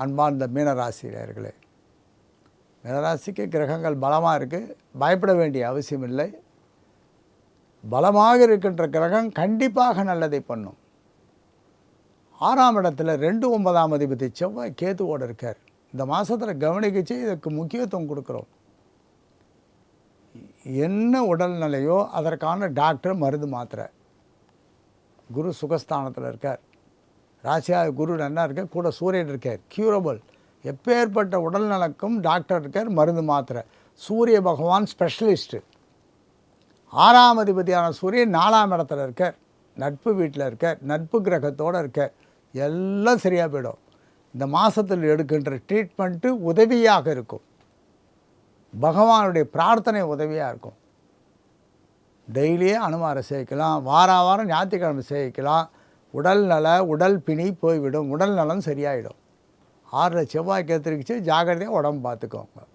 அன்பார்ந்த மீனராசினியர்களே, மீனராசிக்கு கிரகங்கள் பலமாக இருக்குது, பயப்பட வேண்டிய அவசியம் இல்லை. பலமாக இருக்கின்ற கிரகம் கண்டிப்பாக நல்லதை பண்ணும். 6ஆம் இடத்துல 2 9ஆம் அதிபதி செவ்வாய் கேதுவோடு இருக்கார். இந்த மாதத்தில் கவனிக்கிச்சு இதுக்கு முக்கியத்துவம் கொடுக்குறோம். என்ன உடல்நிலையோ அதற்கான டாக்டர் மருந்து மாத்திரை. குரு சுகஸ்தானத்தில் இருக்கார், ராசியாக குரு நல்லா இருக்கார், கூட சூரியன் இருக்கார், க்யூரபிள். எப்பேற்பட்ட உடல்நலக்கும் டாக்டர் இருக்கார், மருந்து மாத்திரை. சூரிய பகவான் ஸ்பெஷலிஸ்ட்டு. 6ஆம் அதிபதியான சூரியன் 4ஆம் இடத்துல இருக்கார், நட்பு வீட்டில் இருக்கார், நட்பு கிரகத்தோடு இருக்கார். எல்லாம் சரியாக போயிடும். இந்த மாதத்தில் எடுக்கின்ற ட்ரீட்மெண்ட்டு உதவியாக இருக்கும். பகவானுடைய பிரார்த்தனை உதவியாக இருக்கும். டெய்லியே அனுமாரை சேர்க்கலாம், வாரம் ஞாயிற்றுக்கிழமை சேர்க்கலாம். உடல் பிணி போய்விடும், உடல் நலம் சரியாயிடும். 6ல் செவ்வாய் கேத்திருக்குச்சு, ஜாகிரதையாக உடம்பு பார்த்துக்கோங்க.